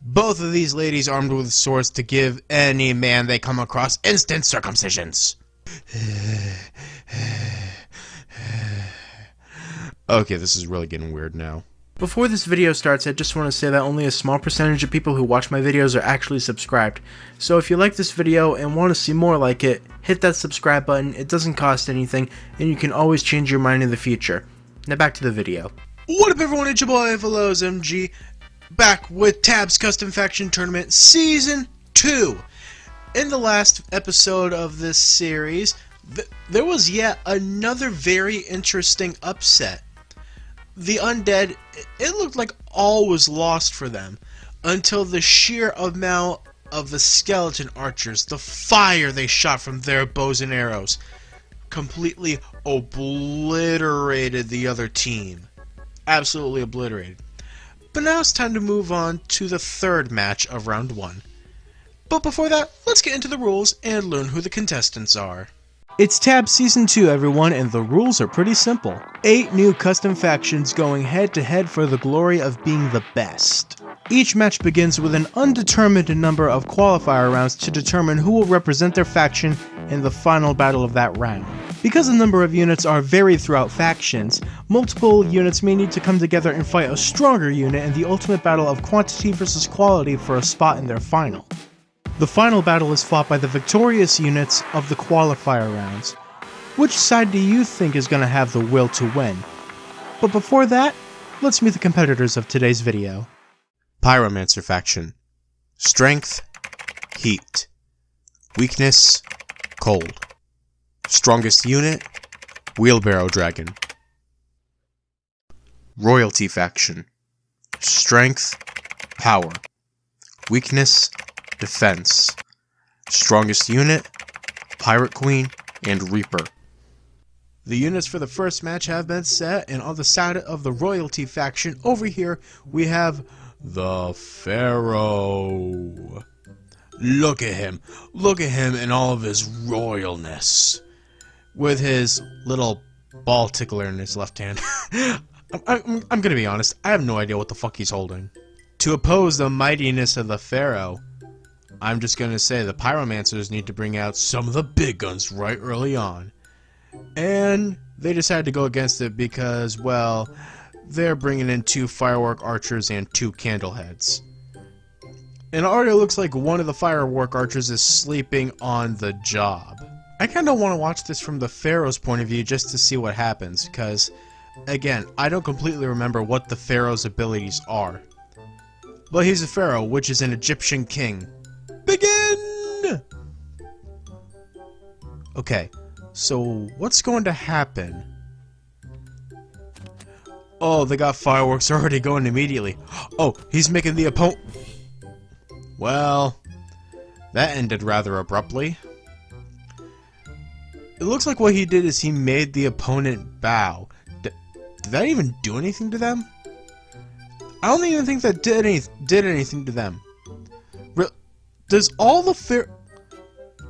Both of these ladies armed with swords to give any man they come across instant circumcisions. Okay, this is really getting weird now. Before this video starts, I just want to say that only a small percentage of people who watch my videos are actually subscribed. So if you like this video and want to see more like it, hit that subscribe button. It doesn't cost anything, and you can always change your mind in the future. Now back to the video. What up everyone, it's your boy Floz MG, back with Tab's Custom Faction Tournament Season 2. In the last episode of this series, there was yet another very interesting upset. The undead, it looked like all was lost for them, until the sheer amount of the skeleton archers, the fire they shot from their bows and arrows, completely obliterated the other team. Absolutely obliterated. But now it's time to move on to the third match of round 1. But before that, let's get into the rules and learn who the contestants are. It's Tab Season 2, everyone, and the rules are pretty simple. 8 new custom factions going head-to-head for the glory of being the best. Each match begins with an undetermined number of qualifier rounds to determine who will represent their faction in the final battle of that round. Because the number of units are varied throughout factions, multiple units may need to come together and fight a stronger unit in the ultimate battle of quantity versus quality for a spot in their final. The final battle is fought by the victorious units of the qualifier rounds. Which side do you think is going to have the will to win? But before that, let's meet the competitors of today's video. Pyromancer faction. Strength, heat. Weakness, cold. Strongest unit, wheelbarrow dragon. Royalty faction. Strength, power. Weakness, defense. Strongest unit, pirate queen and reaper. The units for the first match have been set, and on the side of the royalty faction over here we have the Pharaoh. Look at him in all of his royalness, with his little ball tickler in his left hand. I'm gonna be honest, I have no idea what the fuck he's holding. To oppose the mightiness of the Pharaoh, I'm just gonna say the Pyromancers need to bring out some of the big guns right early on. And they decided to go against it because, well, they're bringing in 2 firework archers and 2 candleheads. And it already looks like one of the firework archers is sleeping on the job. I kinda wanna watch this from the Pharaoh's point of view just to see what happens, because, again, I don't completely remember what the Pharaoh's abilities are. But he's a Pharaoh, which is an Egyptian king. Begin! Okay, so what's going to happen? Oh, they got fireworks already going immediately. Oh, he's making the opponent... Well, that ended rather abruptly. It looks like what he did is he made the opponent bow. Did that even do anything to them? I don't even think that did anything to them. Does all the Pharaoh...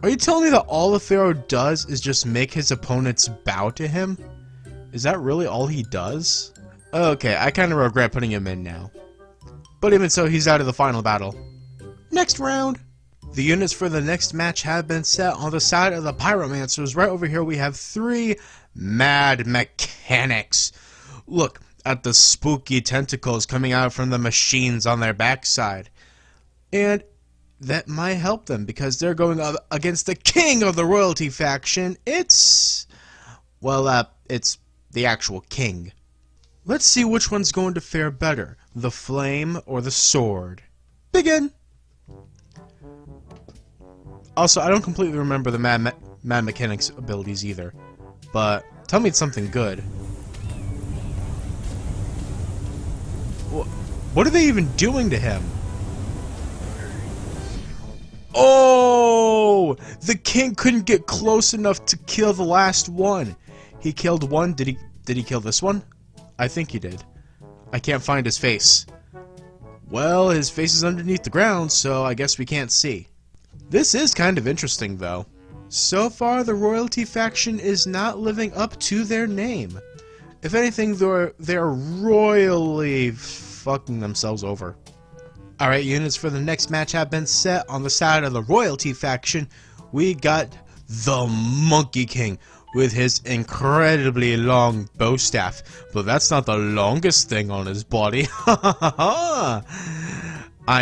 Are you telling me that all the Pharaoh does is just make his opponents bow to him? Is that really all he does? Okay, I kind of regret putting him in now. But even so, he's out of the final battle. Next round! The units for the next match have been set. On the side of the Pyromancers, right over here we have 3 mad mechanics. Look at the spooky tentacles coming out from the machines on their backside. And that might help them because they're going up against the king of the royalty faction. It's the actual king. Let's see which one's going to fare better, the flame or the sword. Begin! Also, I don't completely remember the Mad Mechanic's abilities either, but tell me it's something good. What are they even doing to him? Oh! The king couldn't get close enough to kill the last one. He killed one. Did he kill this one? I think he did. I can't find his face. Well, his face is underneath the ground, so I guess we can't see. This is kind of interesting, though. So far, the royalty faction is not living up to their name. If anything, they're royally fucking themselves over. Alright, units for the next match have been set. On the side of the royalty faction, we got the Monkey King with his incredibly long bow staff. But that's not the longest thing on his body. I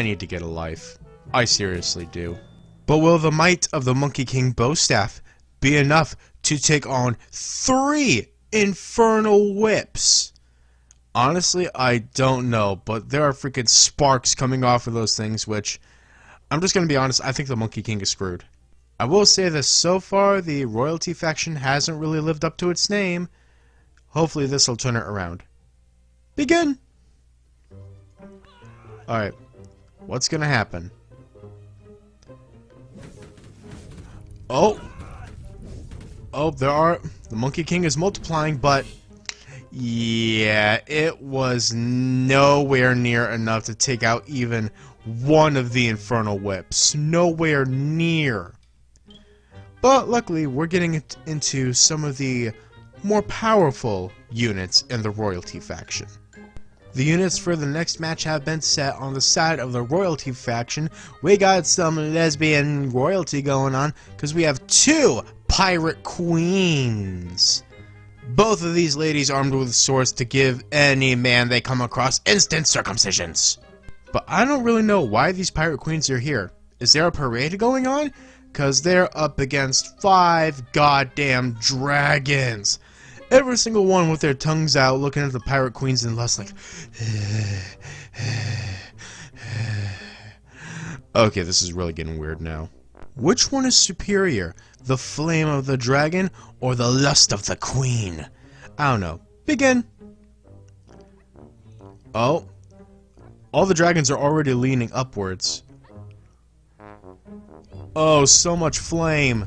need to get a life. I seriously do. But will the might of the Monkey King bow staff be enough to take on 3 infernal whips? Honestly, I don't know, but there are freaking sparks coming off of those things, which, I'm just going to be honest, I think the Monkey King is screwed. I will say this, so far, the royalty faction hasn't really lived up to its name. Hopefully this will turn it around. Begin! Alright, what's going to happen? Oh, the Monkey King is multiplying, but yeah, it was nowhere near enough to take out even one of the infernal whips. Nowhere near. But luckily, we're getting into some of the more powerful units in the royalty faction. The units for the next match have been set. On the side of the royalty faction, we got some lesbian royalty going on, because we have 2 pirate queens. Both of these ladies armed with swords to give any man they come across instant circumcisions. But I don't really know why these pirate queens are here. Is there a parade going on? Because they're up against 5 goddamn dragons. Every single one with their tongues out looking at the pirate queens and lust like... Okay, this is really getting weird now. Which one is superior? The flame of the dragon or the lust of the queen? I don't know. Begin. Oh. All the dragons are already leaning upwards. Oh, so much flame.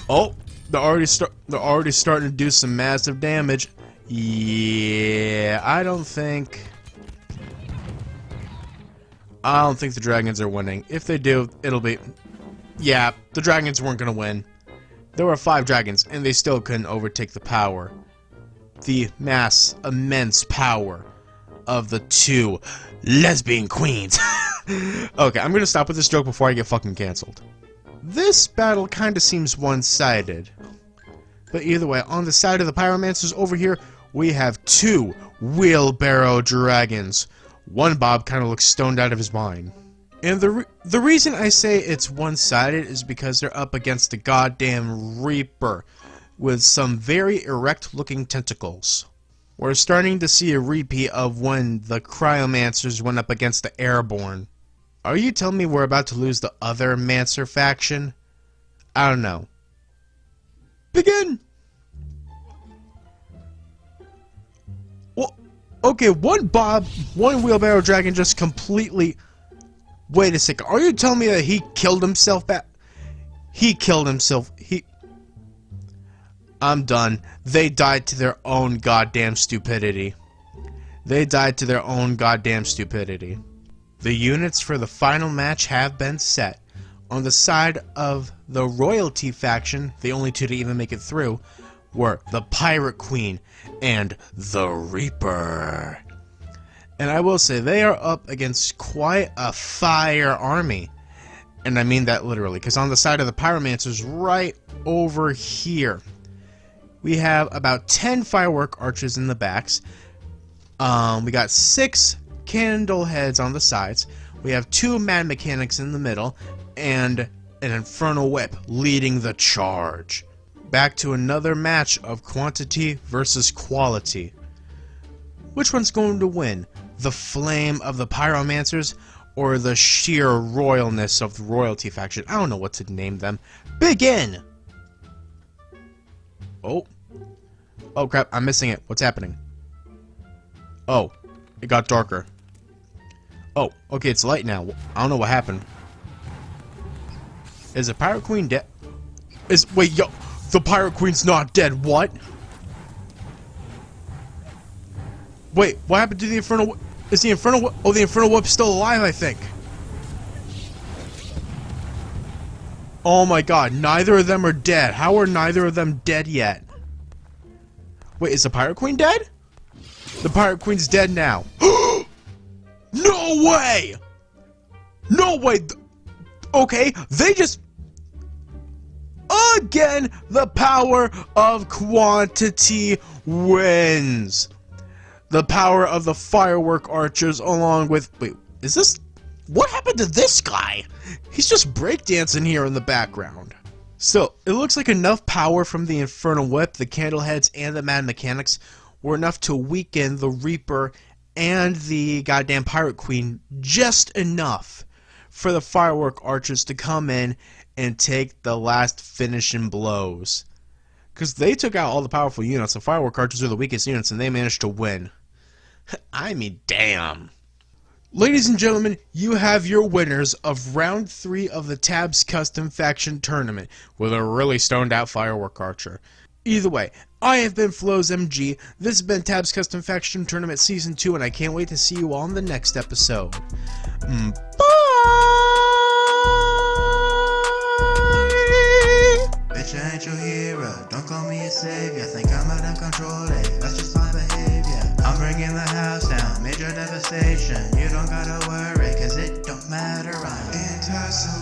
Oh, they're already starting to do some massive damage. Yeah, I don't think the dragons are winning. If they do, it'll be... Yeah, the dragons weren't gonna win. There were 5 dragons, and they still couldn't overtake the power. The immense power of the 2 lesbian queens. Okay, I'm gonna stop with this joke before I get fucking cancelled. This battle kinda seems one-sided. But either way, on the side of the Pyromancers over here, we have 2 wheelbarrow dragons. One Bob kinda looks stoned out of his mind. And the reason I say it's one-sided is because they're up against the goddamn Reaper with some very erect-looking tentacles. We're starting to see a repeat of when the Cryomancers went up against the Airborne. Are you telling me we're about to lose the other Mancer faction? I don't know. Begin! Well, okay, one wheelbarrow dragon just completely... Wait a second, are you telling me that he killed himself back? He killed himself. I'm done. They died to their own goddamn stupidity. They died to their own goddamn stupidity. The units for the final match have been set. On the side of the royalty faction, the only 2 to even make it through, were the Pirate Queen and the Reaper. And I will say, they are up against quite a fire army. And I mean that literally, because on the side of the Pyromancers, right over here, we have about 10 firework archers in the backs. We got 6 candle heads on the sides. We have 2 mad mechanics in the middle, and an infernal whip leading the charge. Back to another match of quantity versus quality. Which one's going to win? The flame of the Pyromancers or the sheer royalness of the royalty faction? I don't know what to name them. Begin! Oh. Oh crap, I'm missing it. What's happening? Oh, it got darker. Oh, okay, it's light now. I don't know what happened. Is the Pirate Queen dead? Wait, yo, the Pirate Queen's not dead, what? Wait, what happened to the Infernal... Is the Infernal... Oh, the Infernal Whip's still alive, I think. Oh my god, neither of them are dead. How are neither of them dead yet? Wait, is the Pirate Queen dead? The Pirate Queen's dead now. No way! No way! Okay, they just... Again, the power of quantity wins. The power of the firework archers along with... Wait, is this... What happened to this guy? He's just breakdancing here in the background. So, it looks like enough power from the Infernal Whip, the Candleheads, and the Mad Mechanics were enough to weaken the Reaper and the goddamn Pirate Queen just enough for the firework archers to come in and take the last finishing blows. Because they took out all the powerful units, the firework archers are the weakest units, and they managed to win. I mean, damn. Ladies and gentlemen, you have your winners of round 3 of the Tabs Custom Faction Tournament with a really stoned out firework archer. Either way, I have been Floz MG, this has been Tabs Custom Faction Tournament Season 2, and I can't wait to see you all in the next episode. Bye! Bitch, I ain't your hero, don't call me a savior. Think I'm out of control, that's just my behavior. I'm bringing the house down, major devastation. You don't gotta worry, cause it don't matter, I'm anti-social.